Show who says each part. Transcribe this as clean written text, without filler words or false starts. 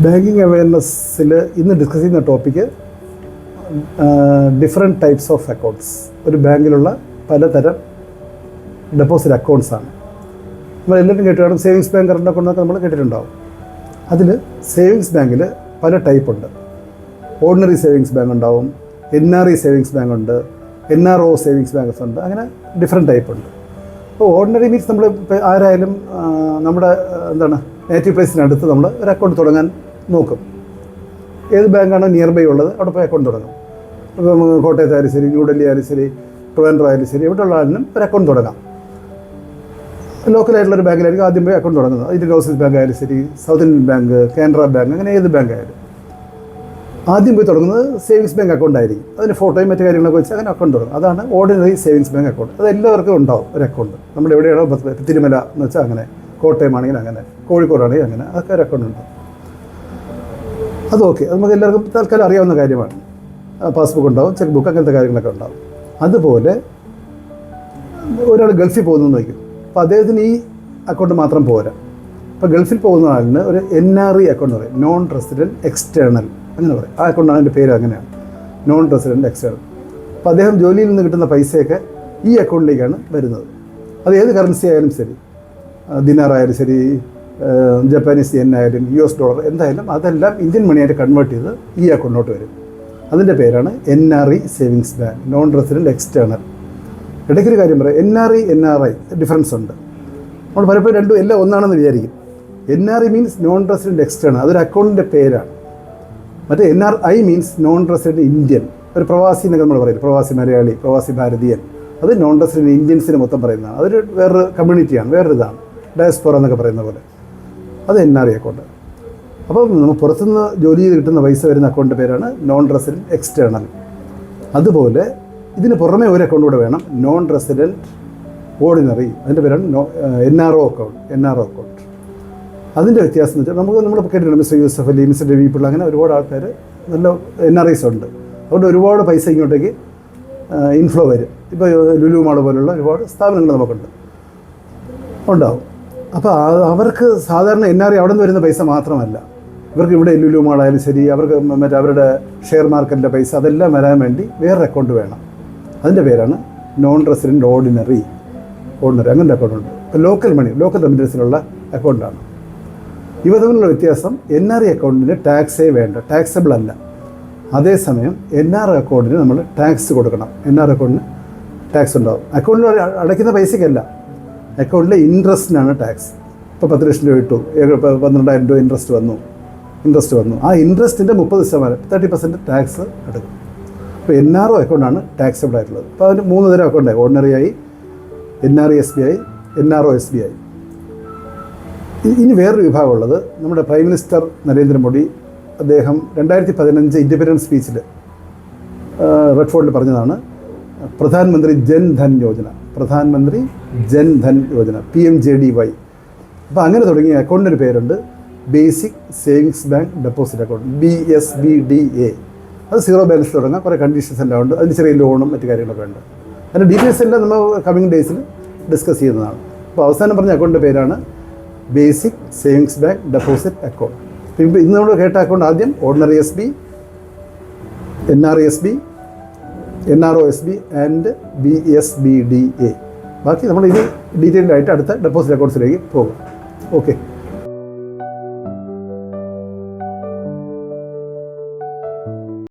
Speaker 1: Banking അവയർനെസ്സിൽ ഇന്ന് discuss ചെയ്യുന്ന topic different types of accounts. ഒരു ബാങ്കിലുള്ള പലതരം ഡെപ്പോസിറ്റ് അക്കൗണ്ട്സാണ്. നമ്മൾ എല്ലാവരും കേട്ടുകാണും സേവിങ്സ് ബാങ്ക്, കറണ്ട് അക്കൗണ്ടൊക്കെ നമ്മൾ കേട്ടിട്ടുണ്ടാവും. അതിൽ സേവിങ്സ് ബാങ്കിൽ പല ടൈപ്പുണ്ട്. ഓർഡിനറി സേവിങ്സ് ബാങ്ക് ഉണ്ടാവും, NRE സേവിങ്സ് ബാങ്ക് ഉണ്ട്, NRO സേവിങ്സ് ബാങ്ക്സ് ഉണ്ട്. അങ്ങനെ ഡിഫറെൻറ്റ് ടൈപ്പ് ഉണ്ട്. അപ്പോൾ ഓർഡിനറി മീൻസ് നമ്മൾ ഇപ്പോൾ ആരായാലും നമ്മുടെ നേറ്റീവ് പ്ലേസിനടുത്ത് നമ്മൾ ഒരു അക്കൗണ്ട് തുടങ്ങാൻ നോക്കും. ഏത് ബാങ്കാണോ നിയർ ബൈ ഉള്ളത് അവിടെ പോയി അക്കൗണ്ട് തുടങ്ങും. ഇപ്പം കോട്ടയത്തായാലും ശരി, ന്യൂഡൽഹി ആയാലും ശരി, ട്രിവാൻഡ്രം ആയാലും ശരി, എവിടെയുള്ള ആളിനും ഒരു അക്കൗണ്ട് തുടങ്ങാം. ലോക്കലായിട്ടുള്ളൊരു ബാങ്കിലായിരിക്കും ആദ്യം പോയി അക്കൗണ്ട് തുടങ്ങുന്നത്. ഇന്ത്യൻ ഓവർസീസ് ബാങ്ക് ആയാലും ശരി, south Indian bank, Canara bank, അങ്ങനെ ഏത് ബാങ്ക് ആയാലും ആദ്യം പോയി തുടങ്ങുന്നത് സേവിങ്സ് ബാങ്ക് അക്കൗണ്ട് ആയിരിക്കും. അതിന് ഫോട്ടോയും മറ്റു കാര്യങ്ങളൊക്കെ വെച്ച് അങ്ങനെ അക്കൗണ്ട് തുടങ്ങും. അതാണ് ഓർഡിനറി സേവിങ്സ് ബാങ്ക് അക്കൗണ്ട്. അത് എല്ലാവർക്കും ഉണ്ടാവും ഒരു അക്കൗണ്ട്. നമ്മൾ എവിടെയാണോ തിരുമല എന്ന് വെച്ചാൽ അങ്ങനെ, കോട്ടയമാണെങ്കിൽ അങ്ങനെ, കോഴിക്കോടാണെങ്കിൽ അങ്ങനെ, അതൊക്കെ ഒരു അക്കൗണ്ട് ഉണ്ടാവും. അത് ഓക്കെ, അത് നമുക്ക് എല്ലാവർക്കും തൽക്കാലം അറിയാവുന്ന കാര്യമാണ്. പാസ്ബുക്ക് ഉണ്ടാവും, ചെക്ക് ബുക്ക്, അങ്ങനത്തെ കാര്യങ്ങളൊക്കെ ഉണ്ടാവും. അതുപോലെ ഒരാൾ ഗൾഫിൽ പോകുന്നു വയ്ക്കും. അപ്പോൾ അദ്ദേഹത്തിന് ഈ അക്കൗണ്ട് മാത്രം പോരാ. അപ്പോൾ ഗൾഫിൽ പോകുന്ന ആളിന് ഒരു NRE അക്കൗണ്ട് പറയും, നോൺ റെസിഡൻറ്റ് എക്സ്റ്റേണൽ അങ്ങനെ പറയും. ആ അക്കൗണ്ടാണ് എൻ്റെ പേര്, അങ്ങനെയാണ്, നോൺ റെസിഡൻറ്റ് എക്സ്റ്റേണൽ. അപ്പോൾ അദ്ദേഹം ജോലിയിൽ നിന്ന് കിട്ടുന്ന പൈസയൊക്കെ ഈ അക്കൗണ്ടിലേക്കാണ് വരുന്നത്. അത് ഏത് കറൻസി ആയാലും ശരി, ദിനാറായാലും ശരി, ജപ്പാനീസ് യെൻ ആയാലും US ഡോളർ എന്തായാലും അതെല്ലാം ഇന്ത്യൻ മണിയായിട്ട് കൺവേർട്ട് ചെയ്ത് ഈ അക്കൗണ്ടിലോട്ട് വരും. അതിൻ്റെ പേരാണ് NRE savings bank, non resident external. ഇടയ്ക്കൊരു കാര്യം പറയാം, NRI ഡിഫറൻസ് ഉണ്ട്. നമ്മൾ പലപ്പോഴും രണ്ടും എല്ലാം ഒന്നാണെന്ന് വിചാരിക്കും. NRE means non resident external, അതൊരു അക്കൗണ്ടിൻ്റെ പേരാണ്. മറ്റേ NRI means non resident Indian, ഒരു പ്രവാസി എന്നൊക്കെ നമ്മൾ പറയും, പ്രവാസി മലയാളി, പ്രവാസി ഭാരതീയൻ. അത് നോൺ റെസിഡൻറ്റ് ഇന്ത്യൻസിന് മൊത്തം പറയുന്നതാണ്. അതൊരു വേറൊരു കമ്മ്യൂണിറ്റിയാണ്, വേറൊരു ഇതാണ്, ഡയസ്പോറ എന്നൊക്കെ പറയുന്ന പോലെ. അത് NRE അക്കൗണ്ട്. അപ്പം നമ്മൾ പുറത്തുനിന്ന് ജോലി ചെയ്ത് കിട്ടുന്ന പൈസ വരുന്ന അക്കൗണ്ടിൻ്റെ പേരാണ് നോൺ റെസിഡൻറ്റ് എക്സ്റ്റേണൽ. അതുപോലെ ഇതിന് പുറമെ ഒരു അക്കൗണ്ട് കൂടെ വേണം, നോൺ റെസിഡൻറ്റ് ഓർഡിനറി. അതിൻ്റെ പേരാണ് NRO അക്കൗണ്ട്. അതിൻ്റെ വ്യത്യാസം എന്ന് വെച്ചാൽ നമ്മൾ കേട്ടിട്ടുണ്ട്, മിസ്റ്റർ യൂസഫ് അലി, മിസ്റ്റർ രവി പിള്ള, അങ്ങനെ ഒരുപാട് ആൾക്കാർ നല്ല NRIs ഉണ്ട്. അതുകൊണ്ട് ഒരുപാട് പൈസ ഇങ്ങോട്ടേക്ക് ഇൻഫ്ലോ വരും. ഇപ്പോൾ ലുലു മാൾ പോലുള്ള ഒരുപാട് സ്ഥാപനങ്ങൾ നമുക്കുണ്ട്, ഉണ്ടാവും. അപ്പോൾ അവർക്ക് സാധാരണ NRI അവിടെ നിന്ന് വരുന്ന പൈസ മാത്രമല്ല, ഇവർക്ക് ഇവിടെ ലുലു മാളായാലും ശരി, അവർക്ക് മറ്റേ അവരുടെ ഷെയർ മാർക്കറ്റിൻ്റെ പൈസ അതെല്ലാം വരാൻ വേണ്ടി വേറൊരു അക്കൗണ്ട് വേണം. അതിൻ്റെ പേരാണ് നോൺ റെസിഡൻറ്റ് ഓർഡിനറി അങ്ങനത്തെ അക്കൗണ്ടുണ്ട്. ലോക്കൽ മണി, ലോക്കൽ റെമിറ്റൻസിലുള്ള അക്കൗണ്ടാണ്. ഇവ തമ്മിലുള്ള വ്യത്യാസം, NRE അക്കൗണ്ടിന് ടാക്സേ വേണ്ട, ടാക്സബിൾ അല്ല. അതേസമയം NRI അക്കൗണ്ടിന് നമ്മൾ ടാക്സ് കൊടുക്കണം. NRI അക്കൗണ്ടിന് ടാക്സ് ഉണ്ടാവും. അക്കൗണ്ടിൽ അടയ്ക്കുന്ന പൈസയ്ക്കല്ല, അക്കൗണ്ടിലെ ഇൻട്രസ്റ്റിനാണ് ടാക്സ്. ഇപ്പോൾ 10 ലക്ഷം രൂപ ഇട്ടു, 12,000 രൂപ ഇൻട്രസ്റ്റ് വന്നു. ആ ഇൻട്രസ്റ്റിൻ്റെ 30%, 30% ടാക്സ് എടുക്കും. അപ്പോൾ NRO അക്കൗണ്ടാണ് ടാക്സബിൾ ആയിട്ടുള്ളത്. അപ്പോൾ അതിന് 3 തരം അക്കൗണ്ടായി, ഓർഡിനറി ആയി, NRE SBI, NRO SBI. ഇനി വേറൊരു വിഭാഗമുള്ളത്, നമ്മുടെ പ്രൈം മിനിസ്റ്റർ നരേന്ദ്രമോദി അദ്ദേഹം 2015 ഇൻഡിപെൻഡൻസ് സ്പീച്ചിൽ റെഡ് ഫോർട്ടിൽ പറഞ്ഞതാണ്, പ്രധാനമന്ത്രി ജൻ ധൻ യോജന, PMJDY. അപ്പോൾ അങ്ങനെ തുടങ്ങിയ അക്കൗണ്ടിൻ്റെ പേരുണ്ട് basic savings bank deposit account, BSBDA. അത് 0 ബാലൻസ് തുടങ്ങാം, കുറേ കണ്ടീഷൻസ് എല്ലാം ഉണ്ട്. അതിന് ചെറിയ ലോണും മറ്റു കാര്യങ്ങളൊക്കെ ഉണ്ട്. അതിൻ്റെ ഡീറ്റെയിൽസ് എല്ലാം നമ്മൾ കമ്മിങ് ഡേയ്സിൽ ഡിസ്കസ് ചെയ്യുന്നതാണ്. അപ്പോൾ അവസാനം പറഞ്ഞ അക്കൗണ്ടിൻ്റെ പേരാണ് basic savings bank deposit account. ഇപ്പോൾ ഇന്ന് നമ്മൾ കേട്ട അക്കൗണ്ട് ആദ്യം ordinary SB, NRE SB, NRO SB and BSBDA. ബാക്കി നമ്മൾ ഇനി ഡീറ്റെയിൽഡ് ആയിട്ട് അടുത്ത ഡെപ്പോസിറ്റ് അക്കൗണ്ട്സിലേക്ക് പോകും. ഓക്കെ.